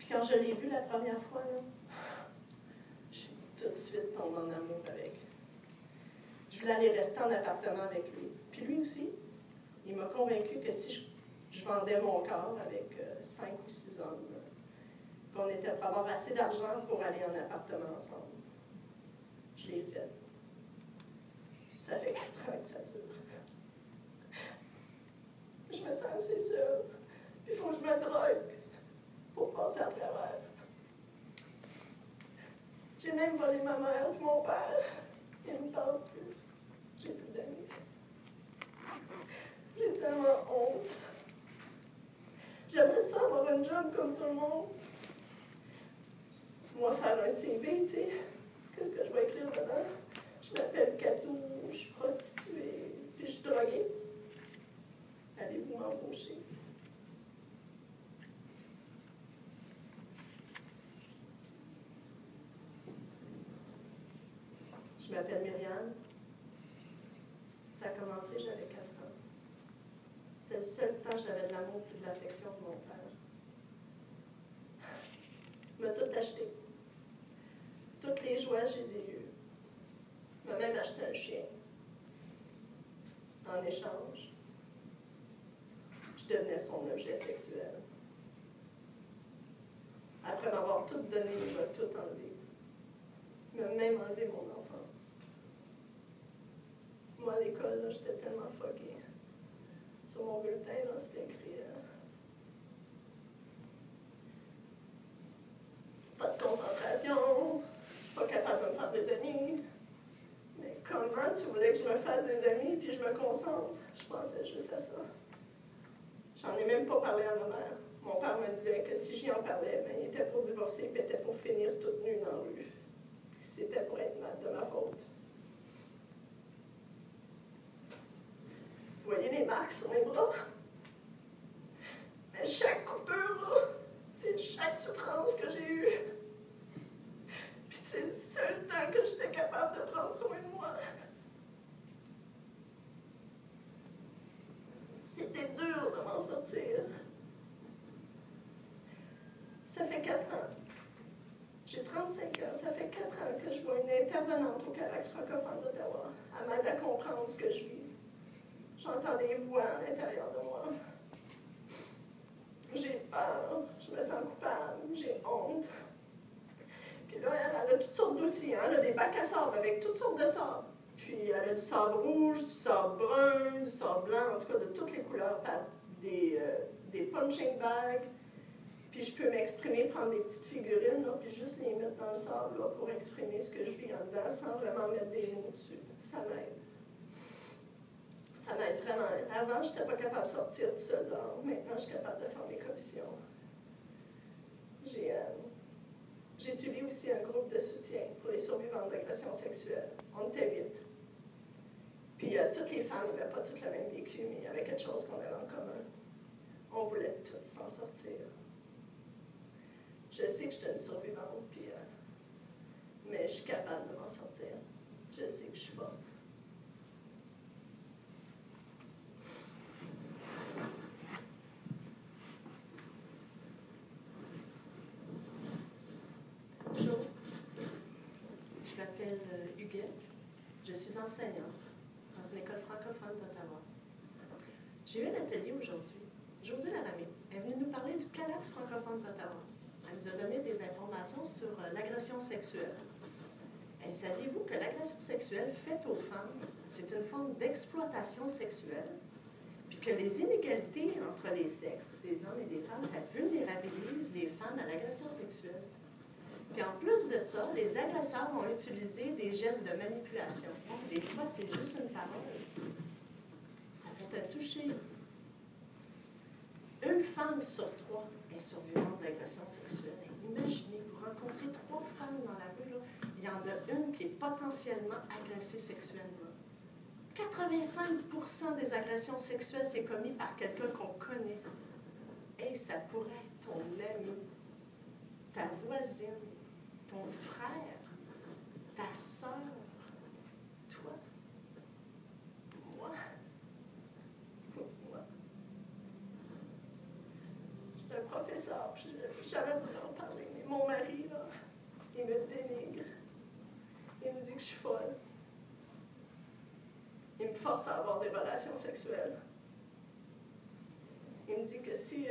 Puis quand je l'ai vu la première fois, là, j'ai tout de suite tombé en amour avec. Je voulais aller rester en appartement avec lui. Puis lui aussi, il m'a convaincu que si je vendais mon corps avec 5 ou 6 hommes, qu'on était pour avoir assez d'argent pour aller en appartement ensemble. Je l'ai fait. Ça fait 4 ans que ça dure. Je me sens assez seule. Puis il faut que je me drogue pour passer à travers. J'ai même volé ma mère et mon père. Ils ne me parlent plus. J'ai plus d'amis. J'ai tellement honte. J'aimerais ça avoir une job comme tout le monde. Moi, faire un CV, tu sais, qu'est-ce que je vais écrire dedans? Je m'appelle Catou, je suis prostituée, puis je suis droguée. Allez-vous m'embaucher? Je m'appelle Myriam. Ça a commencé, j'avais 4 ans. C'était le seul temps que j'avais de l'amour et de l'affection de mon père. Il m'a tout acheté. Toutes les joies, je les ai eues. Il m'a même acheté un chien. En échange, je devenais son objet sexuel. Après m'avoir tout donné, il m'a tout enlevé. Il m'a même enlevé mon enfance. Moi, à l'école, j'étais tellement fuckée. Sur mon bulletin, c'était écrit pas de concentration, pas capable de me faire des amis. Mais comment tu voulais que je me fasse des amis puis je me concentre? Je pensais juste à ça. J'en ai même pas parlé à ma mère. Mon père me disait que si j'y en parlais, ben, il était pour divorcer puis il était pour finir toute nue dans la rue. Puis c'était pour être de ma faute. Vous voyez les marques sur mes bras? Mais chaque coupure, là, c'est chaque souffrance que j'ai eue. Puis c'est le seul temps que j'étais capable de prendre soin de moi. C'était dur de m'en sortir. Ça fait 4 ans. J'ai 35 ans. Ça fait 4 ans que je vois une intervenante au Calax francophone d'Ottawa. Elle m'aide à comprendre ce que je vis. J'entends des voix à l'intérieur de moi. J'ai peur, je me sens coupable, j'ai honte. Puis là, elle a toutes sortes d'outils. Hein? Elle a des bacs à sable avec toutes sortes de sabres. Puis elle a du sable rouge, du sable brun, du sable blanc, en tout cas de toutes les couleurs, des punching bags. Puis je peux m'exprimer, prendre des petites figurines, là, puis juste les mettre dans le sable là, pour exprimer ce que je vis en dedans sans vraiment mettre des mots dessus. Ça m'aide. Ça m'aide vraiment. Avant, je n'étais pas capable de sortir du seul dehors. Maintenant, je suis capable de faire mes commissions. J'ai suivi aussi un groupe de soutien pour les survivants d'agressions sexuelles. On était 8. Puis toutes les femmes n'avaient pas toutes le même vécu, mais il y avait quelque chose qu'on avait en commun. On voulait toutes s'en sortir. Je sais que je suis une survivante, puis, mais je suis capable de m'en sortir. Je sais que je suis forte. Bonjour, je m'appelle Huguette. Je suis enseignante dans une école francophone d'Ottawa. J'ai eu un atelier aujourd'hui. Josée Laramée est venue nous parler du Calax francophone d'Ottawa. Elle nous a donné des informations sur l'agression sexuelle. Et saviez-vous que l'agression sexuelle faite aux femmes, c'est une forme d'exploitation sexuelle, puis que les inégalités entre les sexes, des hommes et des femmes, ça vulnérabilise les femmes à l'agression sexuelle. Puis en plus de ça, les agresseurs vont utiliser des gestes de manipulation. Des fois, c'est juste une parole. Ça peut te toucher. Une femme sur 3 est survivante d'agression sexuelle. Imaginez, vous rencontrez 3 femmes dans la rue, là, il y en a une qui est potentiellement agressée sexuellement. 85% des agressions sexuelles, c'est commis par quelqu'un qu'on connaît. Et ça pourrait être ton ami, ta voisine, ton frère, ta sœur, toi, moi. Moi. Je suis un professeur, puis j'avais voulu en parler. folle. Il me force à avoir des relations sexuelles. Il me dit que si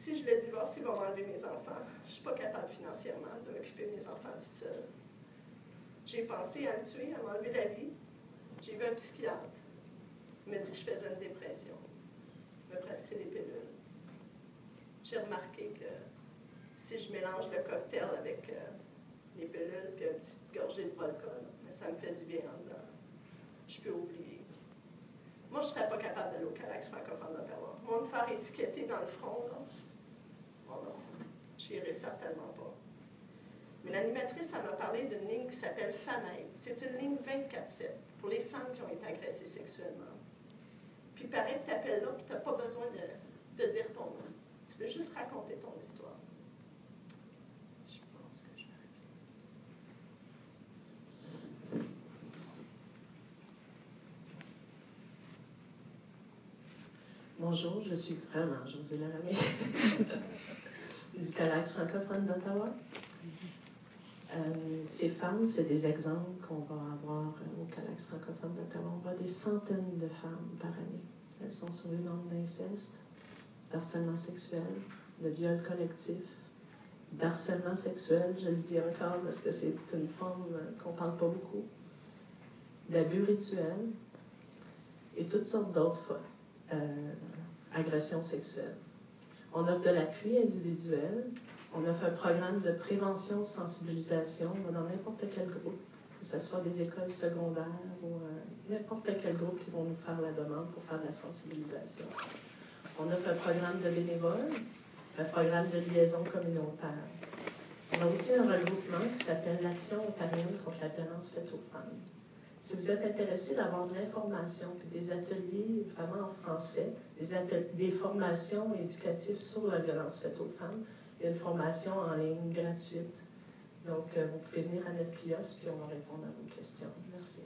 je le divorce, il va m'enlever mes enfants. Je ne suis pas capable financièrement de m'occuper de mes enfants toute seule. J'ai pensé à me tuer, à m'enlever la vie. J'ai vu un psychiatre. Il m'a dit que je faisais une dépression. Il m'a prescrit des pilules. J'ai remarqué que si je mélange le cocktail avec les pilules et une petite gorgée de volcol, mais ça me fait du bien en dedans. Je peux oublier. Moi, je ne serais pas capable d'aller au Calax francophone d'Ottawa. Moi, me faire étiqueter dans le front, là, oh non, je n'irai certainement pas. Mais l'animatrice, elle m'a parlé d'une ligne qui s'appelle Femme-Aide. C'est une ligne 24/7 pour les femmes qui ont été agressées sexuellement. Puis, il paraît que tu appelles là et tu n'as pas besoin de dire ton nom. Tu peux juste raconter ton histoire. Je pense que je vais appeler. Bonjour, je suis vraiment Josée Laramie du Calax francophone d'Ottawa. Ces femmes, c'est des exemples qu'on va avoir au Calax francophone d'Ottawa. On voit des centaines de femmes par année. Elles sont sur les normes d'inceste, d'harcèlement sexuel, de viol collectif, d'harcèlement sexuel, je le dis encore parce que c'est une forme qu'on ne parle pas beaucoup, d'abus rituels et toutes sortes d'autres agressions sexuelles. On offre de l'appui individuel, on offre un programme de prévention, de sensibilisation dans n'importe quel groupe, que ce soit des écoles secondaires ou n'importe quel groupe qui vont nous faire la demande pour faire de la sensibilisation. On offre un programme de bénévoles, un programme de liaison communautaire. On a aussi un regroupement qui s'appelle l'Action ontarienne contre la violence faite aux femmes. Si vous êtes intéressé d'avoir de l'information et des ateliers vraiment en français, des formations éducatives sur la violence faite aux femmes, il y a une formation en ligne gratuite. Donc, vous pouvez venir à notre kiosque et on va répondre à vos questions. Merci.